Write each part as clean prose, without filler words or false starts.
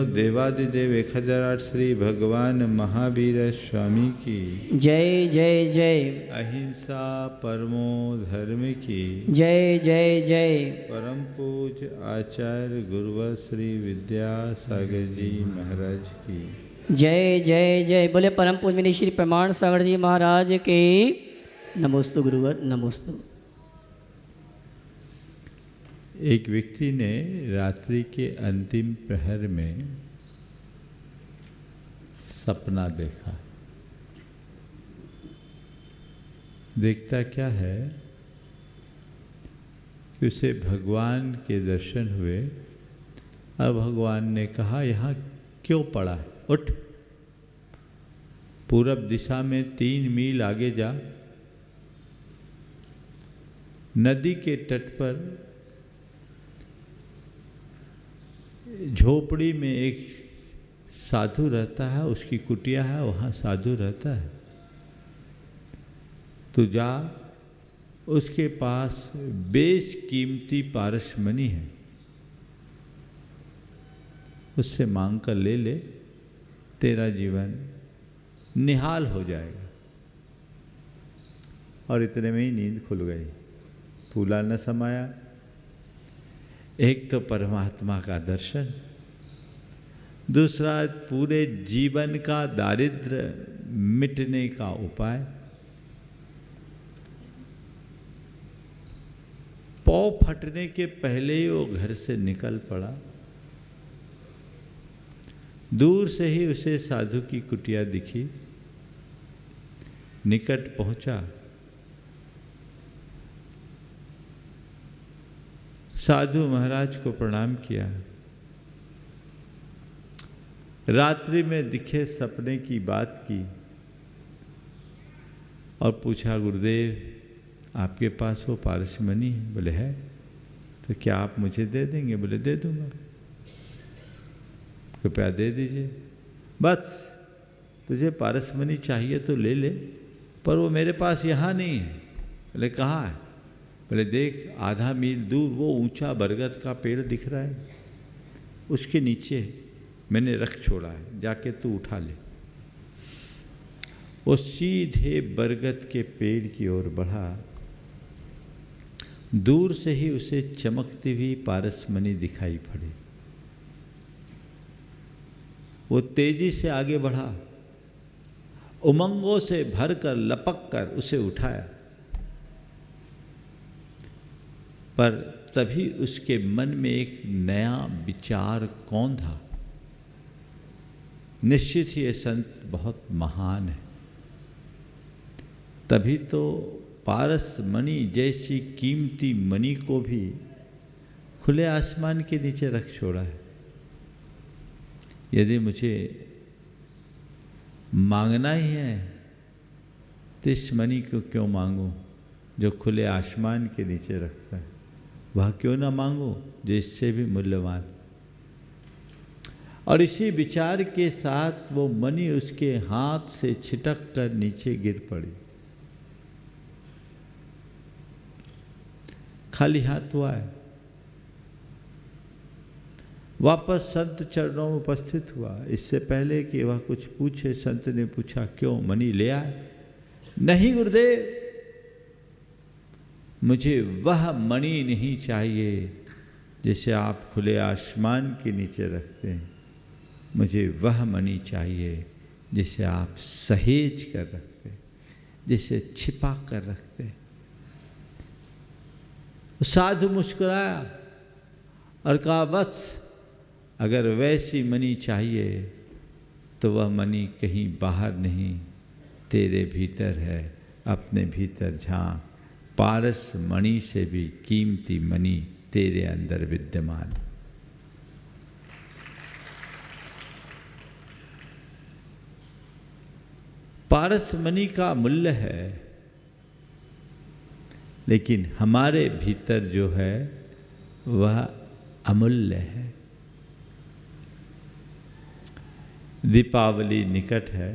देवादिदेव 1008 श्री भगवान महावीर स्वामी की जय जय जय। अहिंसा परमो धर्म की जय जय जय। परम पूज्य आचार्य गुरुवर श्री विद्यासागर जी महाराज की जय जय जय। बोले परम पूज्य श्री प्रमाण सागर जी महाराज के नमोस्तु गुरुवर नमोस्तु। एक व्यक्ति ने रात्रि के अंतिम प्रहर में सपना देखा। देखता क्या है कि उसे भगवान के दर्शन हुए और भगवान ने कहा, यहाँ क्यों पड़ा है, उठ, पूरब दिशा में 3 मील आगे जा, नदी के तट पर झोपड़ी में एक साधु रहता है, उसकी कुटिया है, वहाँ साधु रहता है। तो जा, उसके पास बेशकीमती पारसमणि है, उससे मांग कर ले ले, तेरा जीवन निहाल हो जाएगा। और इतने में ही नींद खुल गई, फूला न समाया। एक तो परमात्मा का दर्शन, दूसरा पूरे जीवन का दारिद्र्य मिटने का उपाय। पाँव फटने के पहले ही वो घर से निकल पड़ा। दूर से ही उसे साधु की कुटिया दिखी, निकट पहुंचा, साधु महाराज को प्रणाम किया। रात्रि में दिखे सपने की बात की और पूछा, गुरुदेव आपके पास वो पारसमणि है? बोले है। तो क्या आप मुझे दे देंगे? बोले दे दूंगा, कृपया दे दीजिए। बस तुझे पारसमणि चाहिए तो ले ले, पर वो मेरे पास यहाँ नहीं है। बोले कहाँ है? बोले देख, आधा मील दूर वो ऊंचा बरगद का पेड़ दिख रहा है, उसके नीचे मैंने रख छोड़ा है, जाके तू उठा ले। वो सीधे बरगद के पेड़ की ओर बढ़ा। दूर से ही उसे चमकती हुई पारसमणि दिखाई पड़ी। वो तेजी से आगे बढ़ा, उमंगों से भरकर लपक कर उसे उठाया। पर तभी उसके मन में एक नया विचार कौन था? निश्चित ही ये संत बहुत महान है, तभी तो पारसमणि जैसी कीमती मणि को भी खुले आसमान के नीचे रख छोड़ा है। यदि मुझे मांगना ही है तो इस मणि को क्यों मांगूं जो खुले आसमान के नीचे रखता है? वह क्यों ना मांगो जो इससे भी मूल्यवान। और इसी विचार के साथ वो मणि उसके हाथ से छिटक कर नीचे गिर पड़ी। खाली हाथ हुआ है। वापस संत चरणों में उपस्थित हुआ। इससे पहले कि वह कुछ पूछे, संत ने पूछा, क्यों मणि ले आए? नहीं गुरुदेव, मुझे वह मणि नहीं चाहिए जिसे आप खुले आसमान के नीचे रखते हैं। मुझे वह मणि चाहिए जिसे आप सहेज कर रखते हैं, जिसे छिपा कर रखते हैं। साधु मुस्कुराया और कहा, बस अगर वैसी मणि चाहिए तो वह मणि कहीं बाहर नहीं, तेरे भीतर है। अपने भीतर झांक, पारसमणि से भी कीमती मणि तेरे अंदर विद्यमान। पारसमणि का मूल्य है, लेकिन हमारे भीतर जो है वह अमूल्य है। दीपावली निकट है।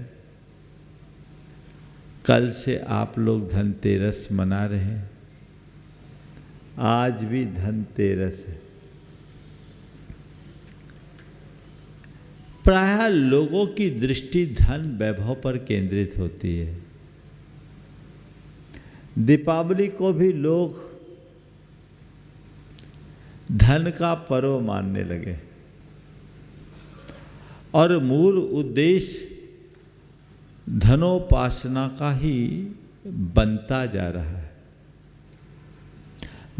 कल से आप लोग धनतेरस मना रहे हैं। आज भी धनतेरस है। प्रायः लोगों की दृष्टि धन वैभव पर केंद्रित होती है। दीपावली को भी लोग धन का पर्व मानने लगे और मूल उद्देश्य धनोपासना का ही बनता जा रहा है।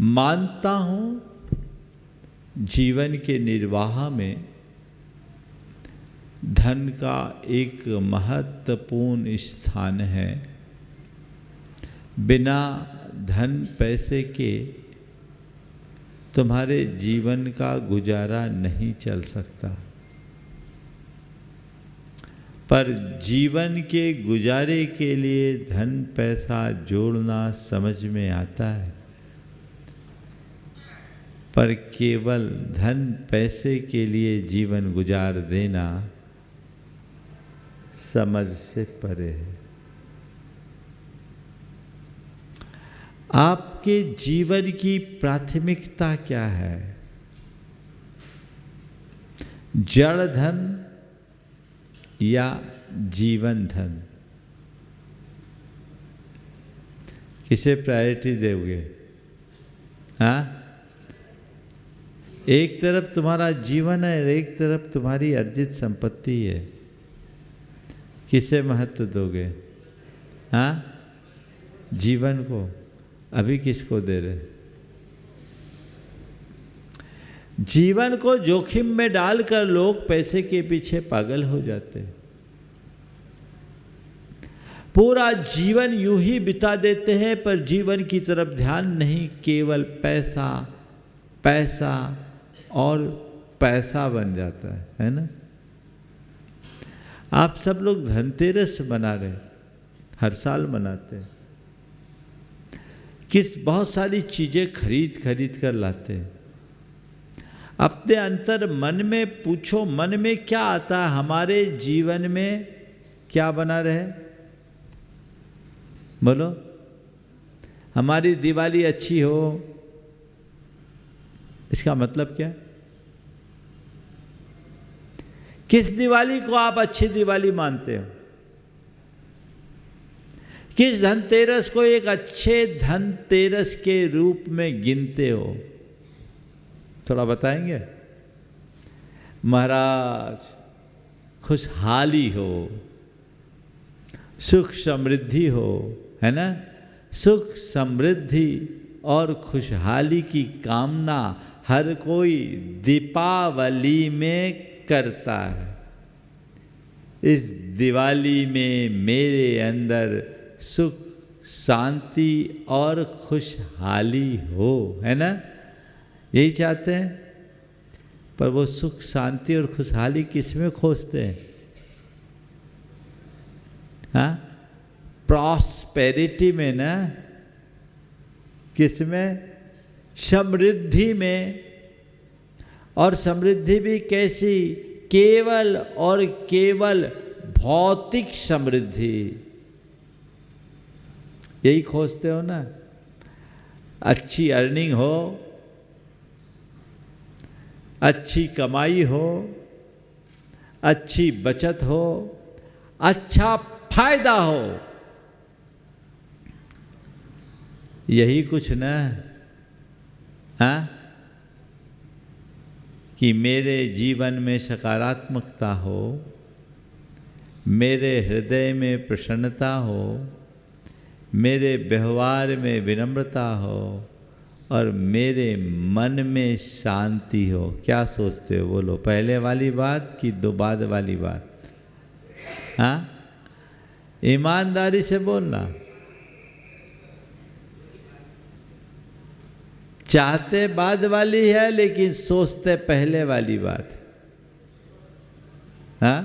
मानता हूं जीवन के निर्वाह में धन का एक महत्वपूर्ण स्थान है। बिना धन पैसे के तुम्हारे जीवन का गुजारा नहीं चल सकता, पर जीवन के गुजारे के लिए धन पैसा जोड़ना समझ में आता है, पर केवल धन पैसे के लिए जीवन गुजार देना समझ से परे है। आपके जीवन की प्राथमिकता क्या है? जड़ धन या जीवन धन? किसे प्रायोरिटी दोगे? हाँ, एक तरफ तुम्हारा जीवन है और एक तरफ तुम्हारी अर्जित संपत्ति है, किसे महत्व दोगे? हाँ, जीवन को। अभी किसको दे रहे? जीवन को जोखिम में डालकर लोग पैसे के पीछे पागल हो जाते हैं। पूरा जीवन यूं ही बिता देते हैं, पर जीवन की तरफ ध्यान नहीं, केवल पैसा पैसा और पैसा बन जाता है ना? आप सब लोग धनतेरस मना रहे, हर साल मनाते हैं। बहुत सारी चीजें खरीद कर लाते हैं। अपने अंतर मन में पूछो, मन में क्या आता है? हमारे जीवन में क्या बना रहे? बोलो। हमारी दिवाली अच्छी हो, इसका मतलब क्या? किस दिवाली को आप अच्छी दिवाली मानते हो? किस धनतेरस को एक अच्छे धनतेरस के रूप में गिनते हो? थोड़ा बताएंगे? महाराज, खुशहाली हो, सुख समृद्धि हो, है ना? सुख समृद्धि और खुशहाली की कामना हर कोई दीपावली में करता है। इस दिवाली में मेरे अंदर सुख शांति और खुशहाली हो, है ना? यही चाहते हैं। पर वो सुख शांति और खुशहाली किस में खोजते हैं? हाँ, प्रॉस्पेरिटी में ना? किस में? समृद्धि में। और समृद्धि भी कैसी? केवल और केवल भौतिक समृद्धि। यही खोजते हो ना? अच्छी अर्निंग हो, अच्छी कमाई हो, अच्छी बचत हो, अच्छा फायदा हो, यही कुछ ना? हाँ, कि मेरे जीवन में सकारात्मकता हो, मेरे हृदय में प्रसन्नता हो, मेरे व्यवहार में विनम्रता हो और मेरे मन में शांति हो। क्या सोचते हो? बोलो, पहले वाली बात कि दो बाद वाली बात? हाँ, ईमानदारी से बोलना। चाहते बाद वाली है लेकिन सोचते पहले वाली बात। हाँ,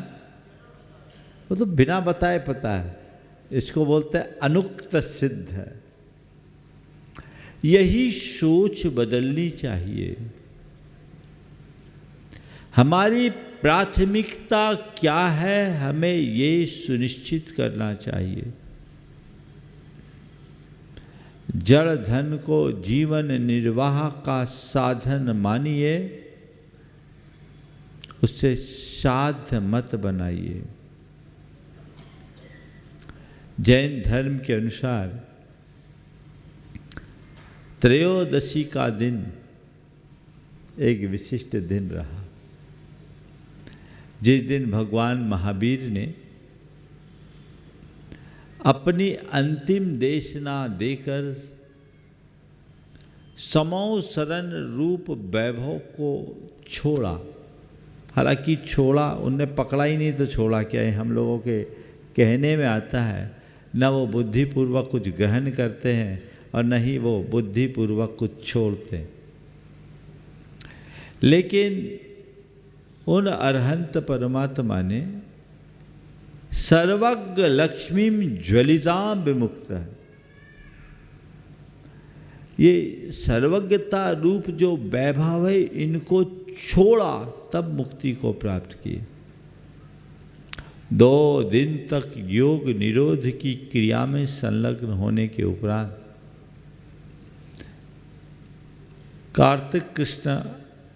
वो तो बिना बताए पता है। इसको बोलते हैं अनुक्त सिद्ध। यही सोच बदलनी चाहिए। हमारी प्राथमिकता क्या है, हमें ये सुनिश्चित करना चाहिए। जड़ धन को जीवन निर्वाह का साधन मानिए उससे साध्य मत बनाइए। जैन धर्म के अनुसार त्रयोदशी का दिन एक विशिष्ट दिन रहा, जिस दिन भगवान महावीर ने अपनी अंतिम देशना देकर समौ शरण रूप वैभव को छोड़ा। हालांकि छोड़ा, उनने पकड़ा ही नहीं तो छोड़ा क्या है, हम लोगों के कहने में आता है। न वो बुद्धिपूर्वक कुछ ग्रहण करते हैं और न ही वो बुद्धिपूर्वक कुछ छोड़ते। लेकिन उन अरहंत परमात्मा ने सर्वज्ञ लक्ष्मीम ज्वलिताम विमुक्त है, ये सर्वज्ञता रूप जो वैभव है इनको छोड़ा तब मुक्ति को प्राप्त किए। 2 दिन तक योग निरोध की क्रिया में संलग्न होने के उपरांत कार्तिक कृष्ण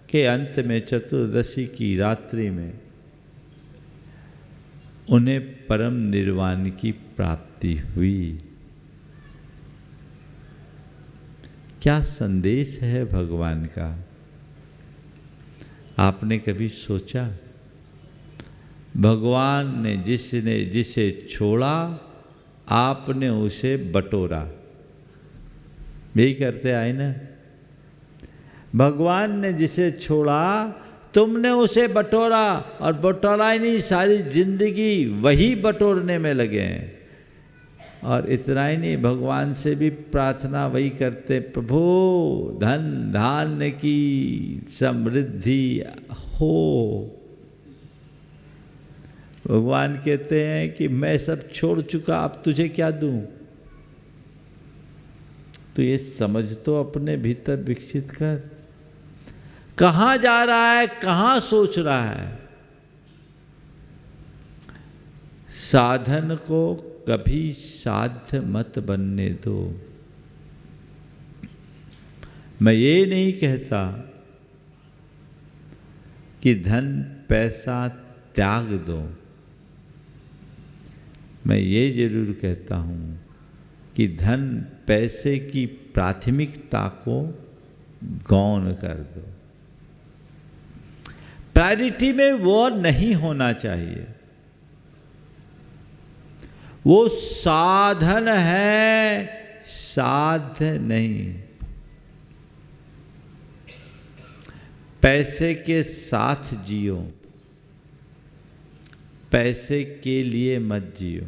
के अंत में चतुर्दशी की रात्रि में उन्हें परम निर्वाण की प्राप्ति हुई। क्या संदेश है भगवान का, आपने कभी सोचा? भगवान ने जिसे छोड़ा आपने उसे बटोरा, यही करते आए ना। भगवान ने जिसे छोड़ा तुमने उसे बटोरा, और बटोरा ही नहीं, सारी जिंदगी वही बटोरने में लगे हैं। और इतना ही नहीं, भगवान से भी प्रार्थना वही करते, प्रभु धन धान्य की समृद्धि हो। भगवान कहते हैं कि मैं सब छोड़ चुका, अब तुझे क्या दूं। तो ये समझ तो अपने भीतर विकसित कर, कहाँ जा रहा है, कहाँ सोच रहा है। साधन को कभी साध्य मत बनने दो। मैं ये नहीं कहता कि धन पैसा त्याग दो, मैं ये जरूर कहता हूँ कि धन पैसे की प्राथमिकता को गौण कर दो। प्रायोरिटी में वो नहीं होना चाहिए, वो साधन है, साध्य नहीं। पैसे के साथ जियो, पैसे के लिए मत जियो।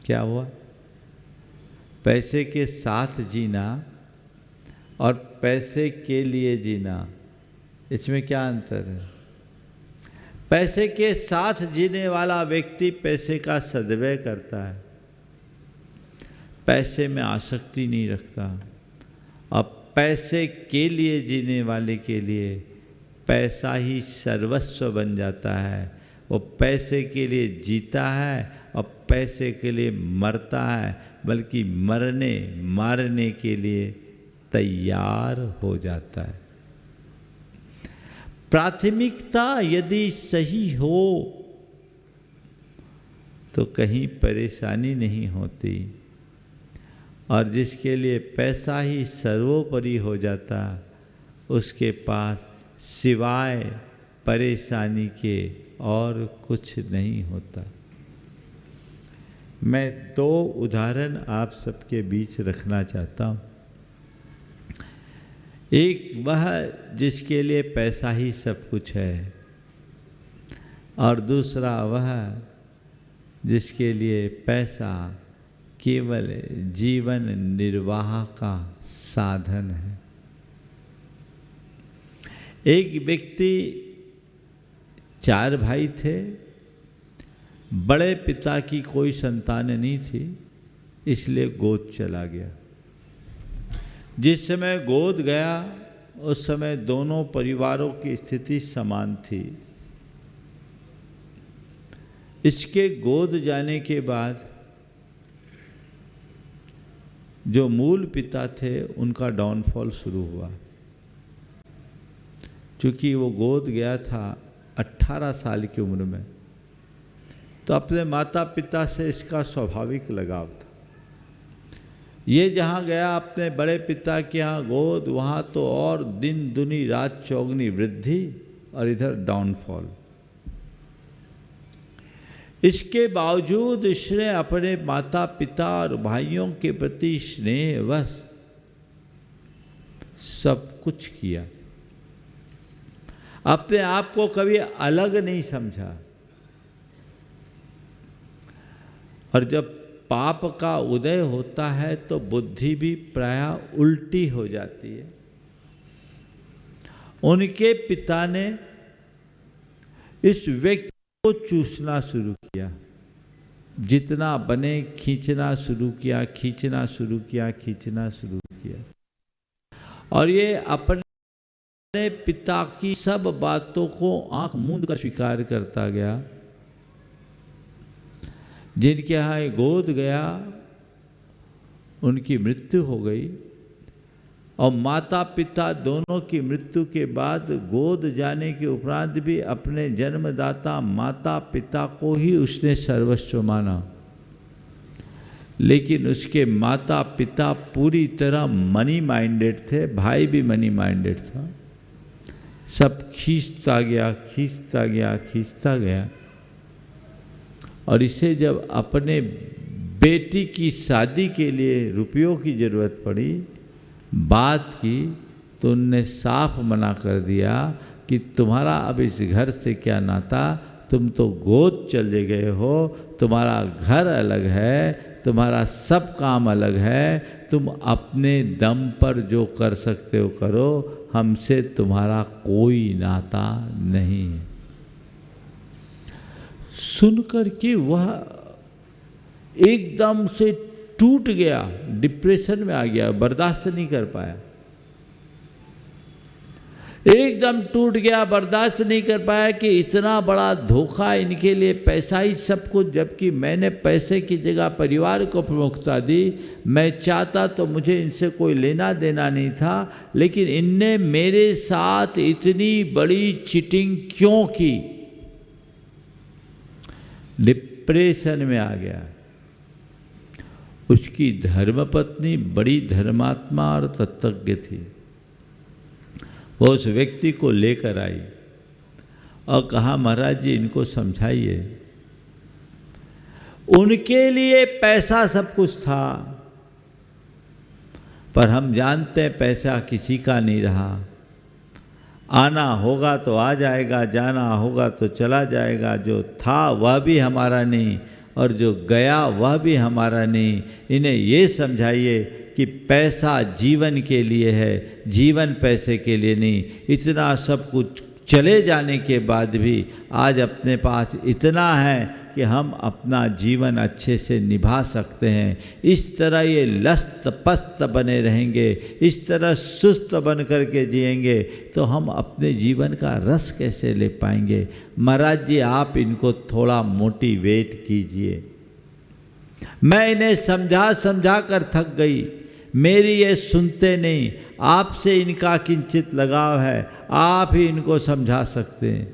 क्या हुआ? पैसे के साथ जीना और पैसे के लिए जीना, इसमें क्या अंतर है? पैसे के साथ जीने वाला व्यक्ति पैसे का सदव्यय करता है, पैसे में आसक्ति नहीं रखता। अब पैसे के लिए जीने वाले के लिए पैसा ही सर्वस्व बन जाता है। वो पैसे के लिए जीता है और पैसे के लिए मरता है, बल्कि मरने मारने के लिए तैयार हो जाता है। प्राथमिकता यदि सही हो तो कहीं परेशानी नहीं होती, और जिसके लिए पैसा ही सर्वोपरि हो जाता उसके पास सिवाय परेशानी के और कुछ नहीं होता। मैं 2 उदाहरण आप सबके बीच रखना चाहता हूँ। एक वह जिसके लिए पैसा ही सब कुछ है, और दूसरा वह जिसके लिए पैसा केवल जीवन निर्वाह का साधन है। एक व्यक्ति, 4 भाई थे, बड़े पिता की कोई संतान नहीं थी, इसलिए गोद चला गया। जिस समय गोद गया उस समय दोनों परिवारों की स्थिति समान थी। इसके गोद जाने के बाद जो मूल पिता थे उनका डाउनफॉल शुरू हुआ। चूँकि वो गोद गया था 18 साल की उम्र में, तो अपने माता पिता से इसका स्वाभाविक लगाव था। ये जहाँ गया अपने बड़े पिता के यहाँ गोद, वहाँ तो और दिन दुनी रात चौगनी वृद्धि और इधर डाउनफॉल। इसके बावजूद इसने अपने माता पिता और भाइयों के प्रति स्नेहवश सब कुछ किया, अपने आप को कभी अलग नहीं समझा। और जब पाप का उदय होता है तो बुद्धि भी प्रायः उल्टी हो जाती है। उनके पिता ने इस व्यक्ति को चूसना शुरू किया, जितना बने खींचना शुरू किया, खींचना शुरू किया, खींचना शुरू किया। और ये अपने पिता की सब बातों को आंख मूंद कर स्वीकार करता गया। जिनके यहाँ गोद गया उनकी मृत्यु हो गई, और माता पिता दोनों की मृत्यु के बाद गोद जाने के उपरांत भी अपने जन्मदाता माता पिता को ही उसने सर्वस्व माना। लेकिन उसके माता पिता पूरी तरह मनी माइंडेड थे, भाई भी मनी माइंडेड था। सब खींचता गया, खींचता गया, खींचता गया। और इसे जब अपने बेटी की शादी के लिए रुपयों की ज़रूरत पड़ी, बात की, तो उनने साफ मना कर दिया कि तुम्हारा अब इस घर से क्या नाता, तुम तो गोद चले गए हो, तुम्हारा घर अलग है, तुम्हारा सब काम अलग है, तुम अपने दम पर जो कर सकते हो करो, हमसे तुम्हारा कोई नाता नहीं है। सुनकर के वह एकदम से टूट गया, डिप्रेशन में आ गया, बर्दाश्त नहीं कर पाया, एकदम टूट गया, बर्दाश्त नहीं कर पाया कि इतना बड़ा धोखा, इनके लिए पैसा ही सब कुछ, जबकि मैंने पैसे की जगह परिवार को प्रमुखता दी। मैं चाहता तो मुझे इनसे कोई लेना देना नहीं था, लेकिन इनने मेरे साथ इतनी बड़ी चीटिंग क्यों की। डिप्रेशन में आ गया। उसकी धर्मपत्नी बड़ी धर्मात्मा और तत्वज्ञ थी। वो उस व्यक्ति को लेकर आई और कहा, महाराज जी इनको समझाइए। उनके लिए पैसा सब कुछ था, पर हम जानते हैं पैसा किसी का नहीं रहा। आना होगा तो आ जाएगा, जाना होगा तो चला जाएगा। जो था वह भी हमारा नहीं, और जो गया वह भी हमारा नहीं। इन्हें ये समझाइए कि पैसा जीवन के लिए है, जीवन पैसे के लिए नहीं। इतना सब कुछ चले जाने के बाद भी आज अपने पास इतना है कि हम अपना जीवन अच्छे से निभा सकते हैं। इस तरह ये लस्त पस्त बने रहेंगे, इस तरह सुस्त बन करके जिएंगे तो हम अपने जीवन का रस कैसे ले पाएंगे। महाराज जी आप इनको थोड़ा मोटिवेट कीजिए। मैं इन्हें समझा समझा कर थक गई, मेरी ये सुनते नहीं। आपसे इनका किंचित लगाव है, आप ही इनको समझा सकते हैं।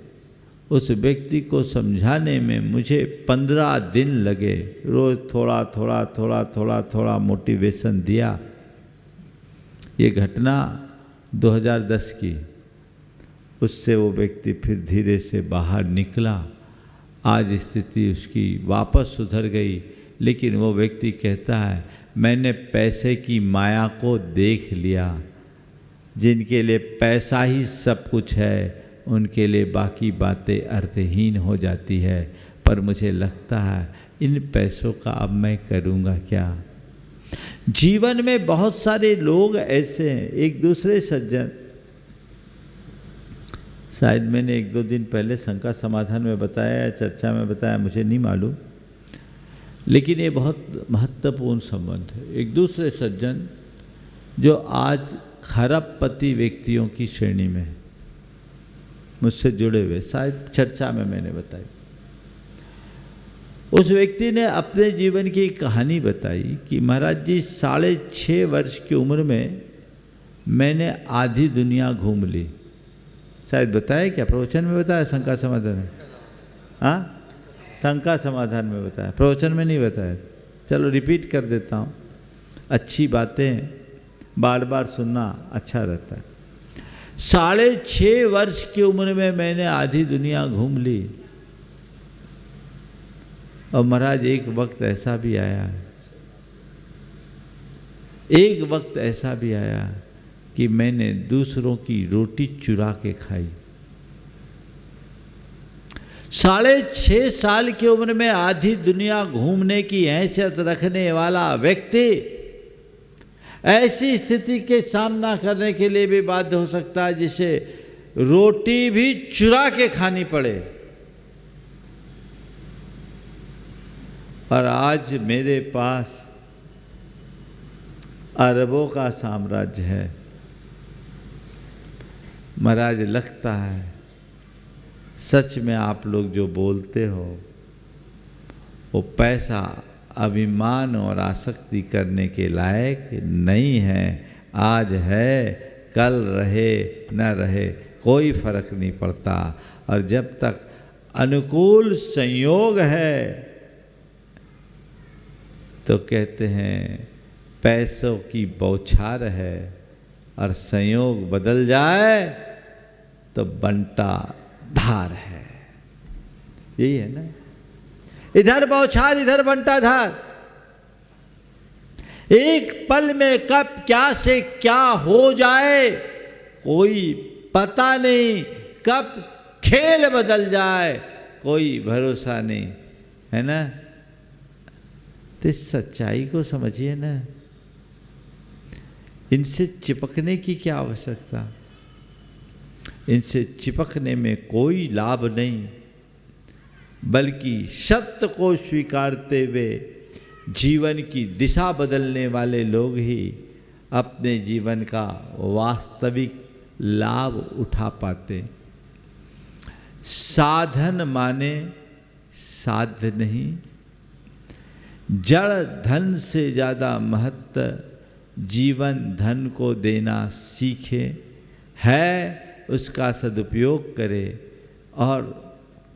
उस व्यक्ति को समझाने में मुझे 15 दिन लगे। रोज़ थोड़ा थोड़ा थोड़ा थोड़ा थोड़ा मोटिवेशन दिया। ये घटना 2010 की। उससे वो व्यक्ति फिर धीरे से बाहर निकला। आज स्थिति उसकी वापस सुधर गई। लेकिन वो व्यक्ति कहता है, मैंने पैसे की माया को देख लिया। जिनके लिए पैसा ही सब कुछ है, उनके लिए बाकी बातें अर्थहीन हो जाती है। पर मुझे लगता है इन पैसों का अब मैं करूँगा क्या। जीवन में बहुत सारे लोग ऐसे हैं। एक दूसरे सज्जन, शायद मैंने 1-2 दिन पहले शंका समाधान में बताया या चर्चा में बताया, मुझे नहीं मालूम, लेकिन ये बहुत महत्वपूर्ण संबंध है। एक दूसरे सज्जन जो आज खरबपति व्यक्तियों की श्रेणी में है, मुझसे जुड़े हुए, शायद चर्चा में मैंने बताई। उस व्यक्ति ने अपने जीवन की एक कहानी बताई कि महाराज जी 6.5 वर्ष की उम्र में मैंने आधी दुनिया घूम ली। शायद बताया क्या, प्रवचन में बताया, शंका समाधान में? हाँ, शंका समाधान में बताया, प्रवचन में नहीं बताया। चलो रिपीट कर देता हूँ। अच्छी बातें बार बार सुनना अच्छा रहता है। 6.5 वर्ष की उम्र में मैंने आधी दुनिया घूम ली। और महाराज एक वक्त ऐसा भी आया, एक वक्त ऐसा भी आया कि मैंने दूसरों की रोटी चुरा के खाई। 6.5 साल की उम्र में आधी दुनिया घूमने की हैसियत रखने वाला व्यक्ति ऐसी स्थिति के सामना करने के लिए भी बाध्य हो सकता है जिसे रोटी भी चुरा के खानी पड़े। और आज मेरे पास अरबों का साम्राज्य है। महाराज लगता है सच में आप लोग जो बोलते हो वो पैसा अभिमान और आसक्ति करने के लायक नहीं है। आज है, कल रहे न रहे कोई फर्क नहीं पड़ता। और जब तक अनुकूल संयोग है तो कहते हैं पैसों की बौछार है, और संयोग बदल जाए तो बंटा धार है। यही है ना, इधर बौछार इधर बंटा धार। एक पल में कब क्या से क्या हो जाए कोई पता नहीं, कब खेल बदल जाए कोई भरोसा नहीं, है ना। तो इस सच्चाई को समझिए ना, इनसे चिपकने की क्या आवश्यकता। इनसे चिपकने में कोई लाभ नहीं, बल्कि सत्य को स्वीकारते हुए जीवन की दिशा बदलने वाले लोग ही अपने जीवन का वास्तविक लाभ उठा पाते। साधन माने साध्य नहीं, जड़ धन से ज़्यादा महत्व जीवन धन को देना सीखे, है उसका सदुपयोग करे और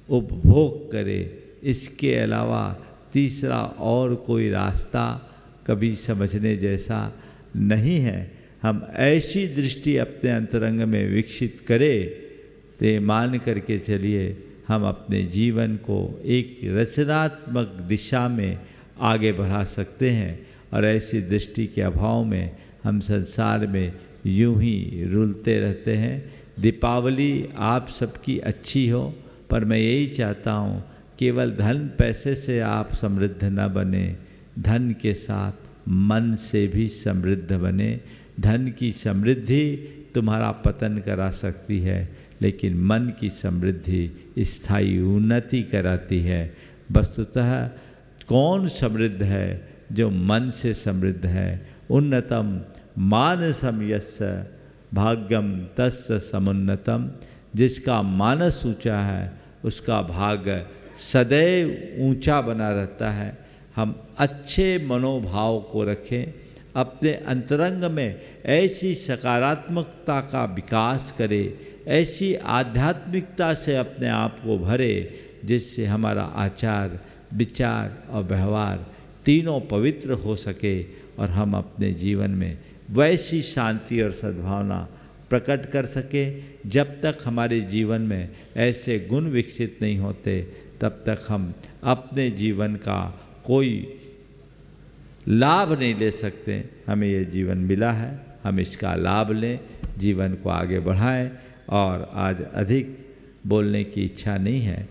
उपभोग करे। इसके अलावा तीसरा और कोई रास्ता कभी समझने जैसा नहीं है। हम ऐसी दृष्टि अपने अंतरंग में विकसित करें तो ये मान करके चलिए हम अपने जीवन को एक रचनात्मक दिशा में आगे बढ़ा सकते हैं। और ऐसी दृष्टि के अभाव में हम संसार में यूं ही रुलते रहते हैं। दीपावली आप सबकी अच्छी हो, पर मैं यही चाहता हूँ केवल धन पैसे से आप समृद्ध न बने, धन के साथ मन से भी समृद्ध बने। धन की समृद्धि तुम्हारा पतन करा सकती है, लेकिन मन की समृद्धि स्थायी उन्नति कराती है। वस्तुतः कौन समृद्ध है? जो मन से समृद्ध है। उन्नतम मानसम यस्य भाग्यम तस्य समुन्नतम। जिसका मानस ऊंचा है उसका भाग्य सदैव ऊंचा बना रहता है। हम अच्छे मनोभाव को रखें, अपने अंतरंग में ऐसी सकारात्मकता का विकास करें, ऐसी आध्यात्मिकता से अपने आप को भरे जिससे हमारा आचार विचार और व्यवहार तीनों पवित्र हो सके और हम अपने जीवन में वैसी शांति और सद्भावना प्रकट कर सके। जब तक हमारे जीवन में ऐसे गुण विकसित नहीं होते तब तक हम अपने जीवन का कोई लाभ नहीं ले सकते। हमें ये जीवन मिला है, हम इसका लाभ लें, जीवन को आगे बढ़ाएं। और आज अधिक बोलने की इच्छा नहीं है।